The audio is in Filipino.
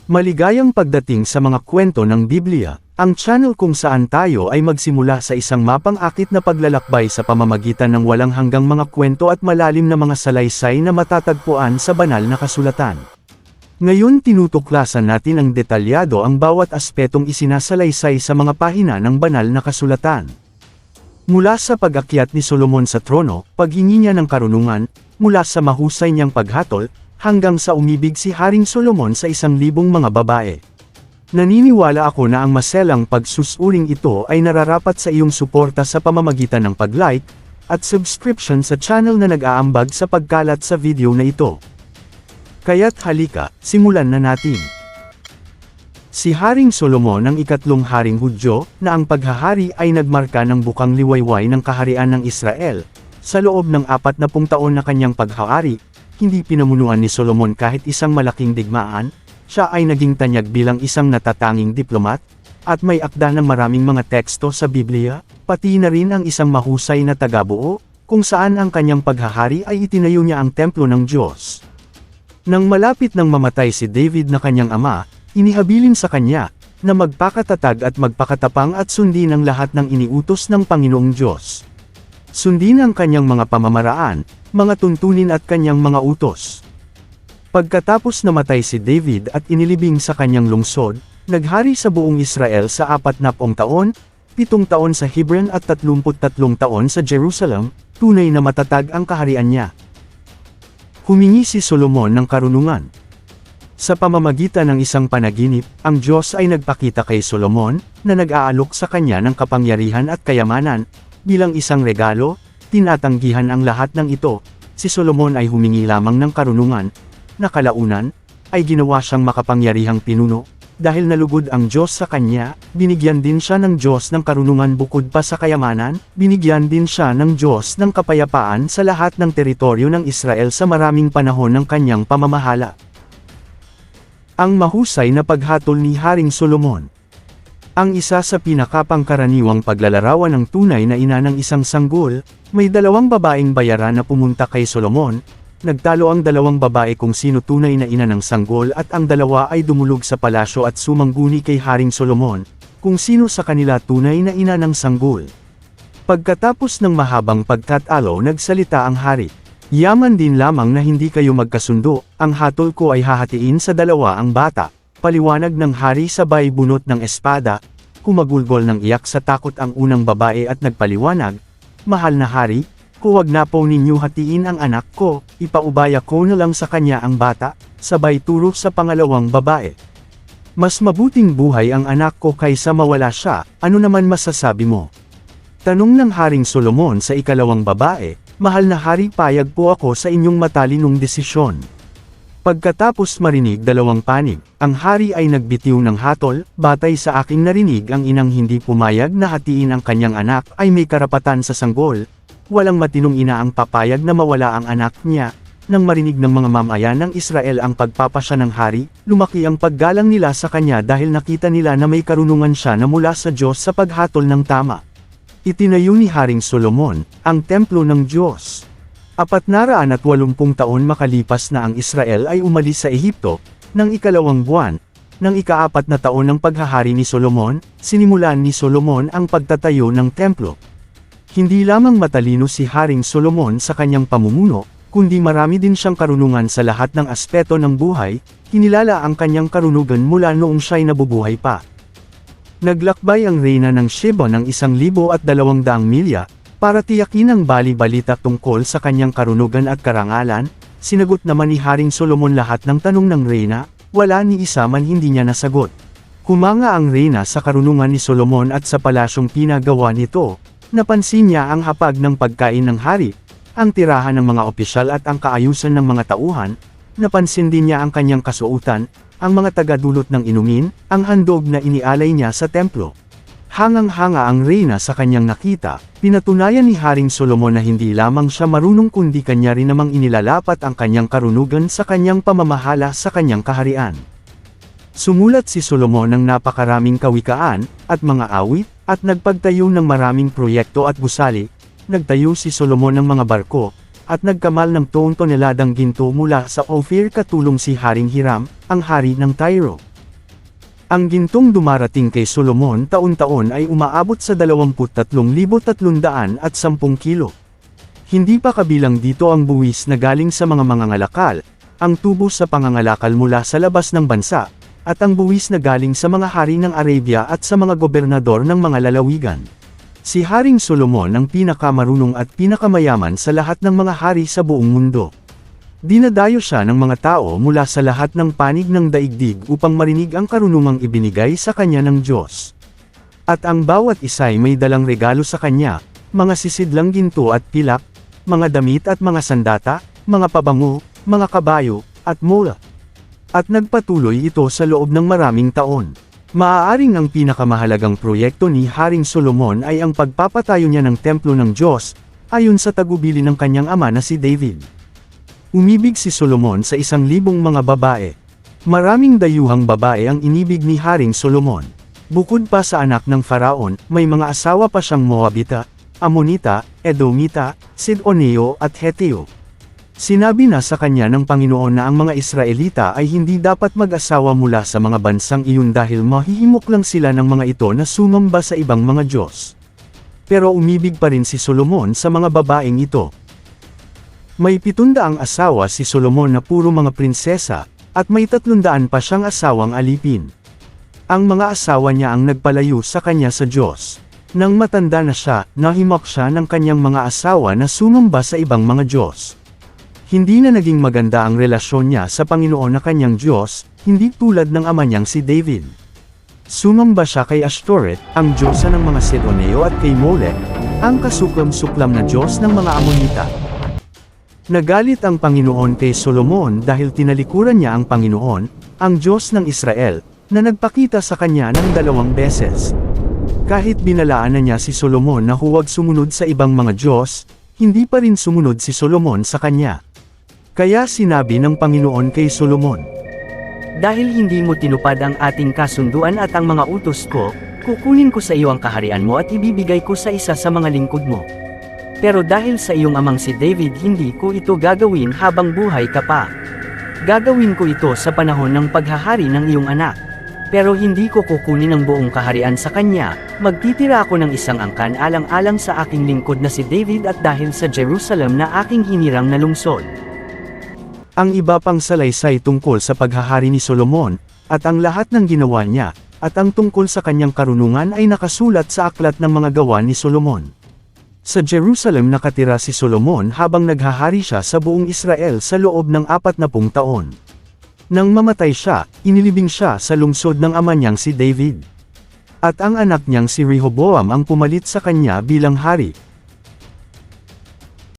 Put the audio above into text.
Maligayang pagdating sa mga kwento ng Biblia, ang channel kung saan tayo ay magsimula sa isang mapang-akit na paglalakbay sa pamamagitan ng walang hanggang mga kwento at malalim na mga salaysay na matatagpuan sa banal na kasulatan. Ngayon tinutuklasan natin ang detalyado ang bawat aspetong isinasalaysay sa mga pahina ng banal na kasulatan. Mula sa pag-akyat ni Solomon sa trono, paghingi niya ng karunungan, mula sa mahusay niyang paghatol, hanggang sa umibig si Haring Solomon sa 1,000 mga babae. Naniniwala ako na ang maselang pagsusuring ito ay nararapat sa iyong suporta sa pamamagitan ng pag-like at subscription sa channel na nag-aambag sa pagkalat sa video na ito. Kaya't halika, simulan na natin. Si Haring Solomon ang ikatlong haring Hudyo, na ang paghahari ay nagmarka ng bukang liwayway ng kaharian ng Israel. Sa loob ng 40 taon na kanyang paghahari, hindi pinamunuan ni Solomon kahit isang malaking digmaan, siya ay naging tanyag bilang isang natatanging diplomat, at may akda ng maraming mga teksto sa Biblia, pati na rin ang isang mahusay na tagabuo, kung saan ang kanyang paghahari ay itinayo niya ang templo ng Diyos. Nang malapit nang mamatay si David na kanyang ama, inihabilin sa kanya, na magpakatatag at magpakatapang at sundin ang lahat ng iniutos ng Panginoong Diyos. Sundin ang kanyang mga pamamaraan, mga tuntunin at kanyang mga utos. Pagkatapos namatay si David at inilibing sa kanyang lungsod, naghari sa buong Israel sa 40 taon, 7 taon sa Hebron at 33 taon sa Jerusalem, tunay na matatag ang kaharian niya. Humingi si Solomon ng karunungan. Sa pamamagitan ng isang panaginip, ang Diyos ay nagpakita kay Solomon, na nag-aalok sa kanya ng kapangyarihan at kayamanan, bilang isang regalo, tinatanggihan ang lahat ng ito. Si Solomon ay humingi lamang ng karunungan, na kalaunan, ay ginawa siyang makapangyarihang pinuno, dahil nalugod ang Diyos sa kanya, binigyan din siya ng Diyos ng karunungan bukod pa sa kayamanan, binigyan din siya ng Diyos ng kapayapaan sa lahat ng teritoryo ng Israel sa maraming panahon ng kanyang pamamahala. Ang mahusay na paghatol ni Haring Solomon. Ang isa sa pinakapangkaraniwang paglalarawan ng tunay na ina ng isang sanggol, may 2 babaeng bayaran na pumunta kay Solomon. Nagtalo ang 2 babae kung sino tunay na ina ng sanggol at ang 2 ay dumulog sa palasyo at sumangguni kay Haring Solomon, kung sino sa kanila tunay na ina ng sanggol. Pagkatapos ng mahabang pagtatalo nagsalita ang hari. Yaman din lamang na hindi kayo magkasundo, ang hatol ko ay hahatiin sa 2 ang bata. Paliwanag ng hari sabay bunot ng espada, kumagulgol ng iyak sa takot ang unang babae at nagpaliwanag, "Mahal na hari, huwag na po ninyo hatiin ang anak ko, ipaubaya ko na lang sa kanya ang bata," sabay turo sa pangalawang babae. "Mas mabuting buhay ang anak ko kaysa mawala siya, ano naman masasabi mo?" Tanong ng Haring Solomon sa ikalawang babae, "Mahal na hari, payag po ako sa inyong matalinong desisyon." Pagkatapos marinig 2 panig, ang hari ay nagbitiw ng hatol, "Batay sa aking narinig ang inang hindi pumayag na hatiin ang kanyang anak ay may karapatan sa sanggol. Walang matinong ina ang papayag na mawala ang anak niya." Nang marinig ng mga mamayan ng Israel ang pagpapasya ng hari, lumaki ang paggalang nila sa kanya dahil nakita nila na may karunungan siya na mula sa Diyos sa paghatol ng tama. Itinayo ni Haring Solomon ang templo ng Diyos. 480 taon makalipas na ang Israel ay umalis sa Ehipto, ng 2 buwan, ng ika-4 na taon ng paghahari ni Solomon, sinimulan ni Solomon ang pagtatayo ng templo. Hindi lamang matalino si Haring Solomon sa kanyang pamumuno, kundi marami din siyang karunungan sa lahat ng aspeto ng buhay, kinilala ang kanyang karunugan mula noong siya'y nabubuhay pa. Naglakbay ang reyna ng Sheba ng 1,200 milya, para tiyakin ang bali-balita tungkol sa kanyang karunugan at karangalan. Sinagot naman ni Haring Solomon lahat ng tanong ng reyna, wala ni isa man hindi niya nasagot. Humanga ang reyna sa karunungan ni Solomon at sa palasyong pinagawa nito. Napansin niya ang hapag ng pagkain ng hari, ang tirahan ng mga opisyal at ang kaayusan ng mga tauhan. Napansin din niya ang kanyang kasuotan, ang mga tagadulot ng inumin, ang handog na inialay niya sa templo. Hangang-hanga ang reyna sa kanyang nakita. Pinatunayan ni Haring Solomon na hindi lamang siya marunong kundi kanya rin namang inilalapat ang kanyang karunugan sa kanyang pamamahala sa kanyang kaharian. Sumulat si Solomon ng napakaraming kawikaan, at mga awit, at nagpagtayo ng maraming proyekto at gusali. Nagtayo si Solomon ng mga barko, at nagkamal ng 2 toneladang ginto mula sa Ophir katulong si Haring Hiram, ang hari ng Tyro. Ang gintong dumarating kay Solomon taon-taon ay umaabot sa 23,310 kilo. Hindi pa kabilang dito ang buwis na galing sa mga mangangalakal, ang tubo sa pangangalakal mula sa labas ng bansa, at ang buwis na galing sa mga hari ng Arabia at sa mga gobernador ng mga lalawigan. Si Haring Solomon ang pinakamarunong at pinakamayaman sa lahat ng mga hari sa buong mundo. Dinadayo siya ng mga tao mula sa lahat ng panig ng daigdig upang marinig ang karunungang ibinigay sa kanya ng Diyos. At ang bawat isa'y may dalang regalo sa kanya, mga sisidlang ginto at pilak, mga damit at mga sandata, mga pabango, mga kabayo, at mula. At nagpatuloy ito sa loob ng maraming taon. Maaaring ang pinakamahalagang proyekto ni Haring Solomon ay ang pagpapatayo niya ng templo ng Diyos, ayon sa tagubili ng kanyang ama na si David. Umibig si Solomon sa 1,000 mga babae. Maraming dayuhang babae ang inibig ni Haring Solomon. Bukod pa sa anak ng Faraon, may mga asawa pa siyang Moabita, Amonita, Edomita, Sidoneo at Heteo. Sinabi na sa kanya ng Panginoon na ang mga Israelita ay hindi dapat mag-asawa mula sa mga bansang iyon dahil mahihimok lang sila ng mga ito na sumamba sa ibang mga Diyos. Pero umibig pa rin si Solomon sa mga babaeng ito. May 700 asawa si Solomon na puro mga prinsesa, at may 300 pa siyang asawang alipin. Ang mga asawa niya ang nagpalayo sa kanya sa Diyos. Nang matanda na siya, nahimok siya ng kanyang mga asawa na sumamba sa ibang mga Diyos. Hindi na naging maganda ang relasyon niya sa Panginoon na kanyang Diyos, hindi tulad ng ama niyang si David. Sumamba siya kay Ashtoreth, ang diyosa ng mga Sidoneo at kay Molech, ang kasuklam-suklam na Diyos ng mga Amonita. Nagalit ang Panginoon kay Solomon dahil tinalikuran niya ang Panginoon, ang Diyos ng Israel, na nagpakita sa kanya ng 2 beses. Kahit binalaan na niya si Solomon na huwag sumunod sa ibang mga Diyos, hindi pa rin sumunod si Solomon sa kanya. Kaya sinabi ng Panginoon kay Solomon, "Dahil hindi mo tinupad ang ating kasunduan at ang mga utos ko, kukunin ko sa iyo ang kaharian mo at ibibigay ko sa isa sa mga lingkod mo. Pero dahil sa iyong amang si David hindi ko ito gagawin habang buhay ka pa. Gagawin ko ito sa panahon ng paghahari ng iyong anak. Pero hindi ko kukunin ang buong kaharian sa kanya, magtitira ako ng isang angkan alang-alang sa aking lingkod na si David at dahil sa Jerusalem na aking hinirang na lungsod." Ang iba pang salaysay tungkol sa paghahari ni Solomon, at ang lahat ng ginawa niya, at ang tungkol sa kanyang karunungan ay nakasulat sa aklat ng mga gawa ni Solomon. Sa Jerusalem nakatira si Solomon habang naghahari siya sa buong Israel sa loob ng 40 taon. Nang mamatay siya, inilibing siya sa lungsod ng ama niyang si David. At ang anak niyang si Rehoboam ang pumalit sa kanya bilang hari,